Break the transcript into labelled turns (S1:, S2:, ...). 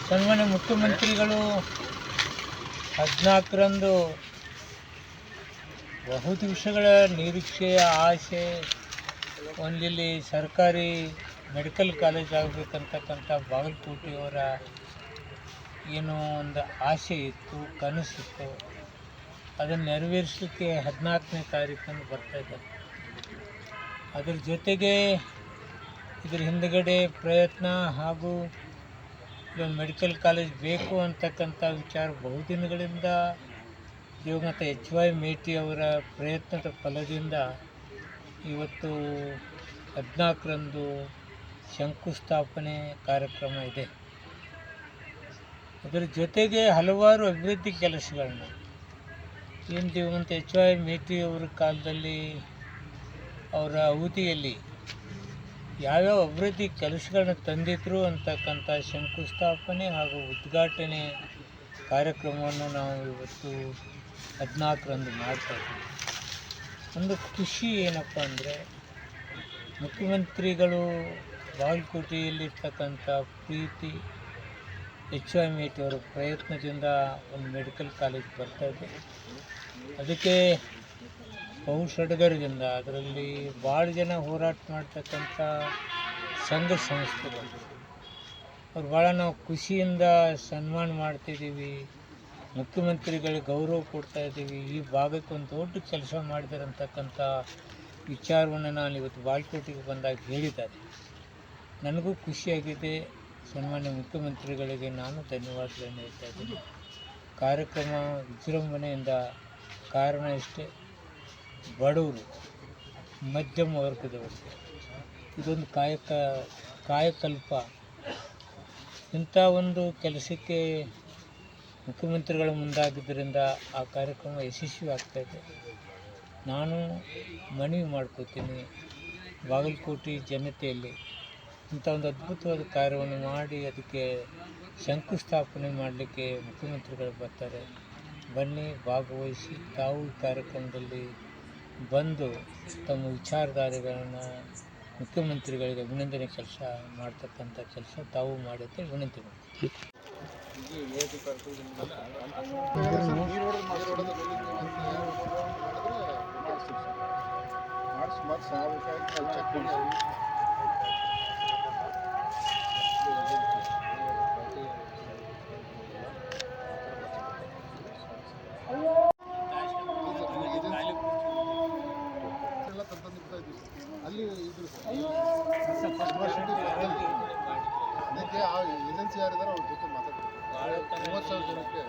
S1: ಸನ್ಮಾನ್ಯ ಮುಖ್ಯಮಂತ್ರಿಗಳು 14ರಂದು ಬಹುದಿವಸಗಳ ನಿರೀಕ್ಷೆಯ ಆಸೆ ಒಂದಿಲ್ಲಿ ಸರ್ಕಾರಿ ಮೆಡಿಕಲ್ ಕಾಲೇಜ್ ಆಗಬೇಕಂತಕ್ಕಂಥ ಬಾಗಲಕೋಟೆಯವರ ಏನೋ ಒಂದು ಆಸೆ ಇತ್ತು, ಕನಸಿತ್ತು. ಅದನ್ನು ನೆರವೇರಿಸಲಿಕ್ಕೆ 14ನೇ ತಾರೀಕಂದು ಬರ್ತಾಯಿದ್ದಾರೆ. ಅದರ ಜೊತೆಗೆ ಇದರ ಹಿಂದುಗಡೆ ಪ್ರಯತ್ನ ಹಾಗೂ ಇಲ್ಲೊಂದು ಮೆಡಿಕಲ್ ಕಾಲೇಜ್ ಬೇಕು ಅಂತಕ್ಕಂಥ ವಿಚಾರ ಬಹುದಿನಗಳಿಂದ ದಿವಂಗತ HY ಮೇಟಿ ಅವರ ಪ್ರಯತ್ನದ ಫಲದಿಂದ ಇವತ್ತು 14ರಂದು ಶಂಕುಸ್ಥಾಪನೆ ಕಾರ್ಯಕ್ರಮ ಇದೆ. ಅದರ ಜೊತೆಗೆ ಹಲವಾರು ಅಭಿವೃದ್ಧಿ ಕೆಲಸಗಳನ್ನ ಏನು ದಿವಂಗತ HY ಮೇಟಿ ಅವರ ಕಾಲದಲ್ಲಿ ಅವರ ಅವಧಿಯಲ್ಲಿ ಯಾವ್ಯಾವ ಅಭಿವೃದ್ಧಿ ಕೆಲಸಗಳನ್ನ ತಂದಿದ್ರು ಅಂತಕ್ಕಂಥ ಶಂಕುಸ್ಥಾಪನೆ ಹಾಗೂ ಉದ್ಘಾಟನೆ ಕಾರ್ಯಕ್ರಮವನ್ನು ನಾವು ಇವತ್ತು 14ರಂದು ಮಾಡ್ತಾಯಿದ್ದೀವಿ. ಒಂದು ಖುಷಿ ಏನಪ್ಪ ಅಂದರೆ ಮುಖ್ಯಮಂತ್ರಿಗಳು ಬಾಗಲಕೋಟೆಯಲ್ಲಿರ್ತಕ್ಕಂಥ ಪ್ರೀತಿ HY ಮೇಟಿ ಅವರ ಪ್ರಯತ್ನದಿಂದ ಒಂದು ಮೆಡಿಕಲ್ ಕಾಲೇಜ್ ಬರ್ತಾಯಿದೆ. ಅದಕ್ಕೆ ಬಹುಸಡಗರದಿಂದ ಅದರಲ್ಲಿ ಭಾಳ ಜನ ಹೋರಾಟ ಮಾಡ್ತಕ್ಕಂಥ ಸಂಘ ಸಂಸ್ಥೆಗಳು ಅವ್ರು ಭಾಳ ನಾವು ಖುಷಿಯಿಂದ ಸನ್ಮಾನ ಮಾಡ್ತಿದ್ದೀವಿ, ಮುಖ್ಯಮಂತ್ರಿಗಳಿಗೆ ಗೌರವ ಕೊಡ್ತಾಯಿದ್ದೀವಿ, ಈ ಭಾಗಕ್ಕೆ ಒಂದು ದೊಡ್ಡ ಕೆಲಸ ಮಾಡಿದ್ದಾರೆ ಅಂತಕ್ಕಂಥ ವಿಚಾರವನ್ನು ನಾನು ಇವತ್ತು ಬಾಗಲಕೋಟೆಗೆ ಬಂದಾಗ ಹೇಳಿದ್ದಾರೆ. ನನಗೂ ಖುಷಿಯಾಗಿದೆ. ಸನ್ಮಾನ್ಯ ಮುಖ್ಯಮಂತ್ರಿಗಳಿಗೆ ನಾನು ಧನ್ಯವಾದಗಳನ್ನು ಹೇಳ್ತಾ ಇದ್ದೀನಿ. ಕಾರ್ಯಕ್ರಮ ವಿಜೃಂಭಣೆಯಿಂದ ಕಾರಣ ಇಷ್ಟೇ, ಬಡವರು ಮಧ್ಯಮ ವರ್ಗದವರಿಗೆ ಇದೊಂದು ಕಾಯಕಲ್ಪ. ಇಂಥ ಒಂದು ಕೆಲಸಕ್ಕೆ ಮುಖ್ಯಮಂತ್ರಿಗಳು ಮುಂದಾಗಿದ್ದರಿಂದ ಆ ಕಾರ್ಯಕ್ರಮ ಯಶಸ್ವಿ ಆಗ್ತಾಯಿದೆ. ನಾನು ಮನವಿ ಮಾಡ್ಕೋತೀನಿ, ಬಾಗಲಕೋಟೆ ಜನತೆಯಲ್ಲಿ ಇಂಥ ಒಂದು ಅದ್ಭುತವಾದ ಕಾರ್ಯವನ್ನು ಮಾಡಿ ಅದಕ್ಕೆ ಶಂಕುಸ್ಥಾಪನೆ ಮಾಡಲಿಕ್ಕೆ ಮುಖ್ಯಮಂತ್ರಿಗಳು ಬರ್ತಾರೆ. ಬನ್ನಿ, ಭಾಗವಹಿಸಿ, ತಾವು ಈ ಕಾರ್ಯಕ್ರಮದಲ್ಲಿ ಬಂದು ತಮ್ಮ ವಿಚಾರಧಾರೆಗಳನ್ನು ಮುಖ್ಯಮಂತ್ರಿಗಳಿಗೆ ಅಭಿನಂದನೆ ಕೆಲಸ ಮಾಡ್ತಕ್ಕಂಥ ಕೆಲಸ ತಾವು ಮಾಡುತ್ತೆ ವಿನಂತಿ ಮಾಡ್ತೀವಿ.
S2: ಅಲ್ಲಿ ಇದ್ರು ಅದಕ್ಕೆ ಆ ಏಜೆನ್ಸಿ ಯಾರಿದ್ದಾರೆ ಅವ್ರ ಜೊತೆ ಮಾತಾಡ್ತಾರೆ. 30,000 ಜನಕ್ಕೆ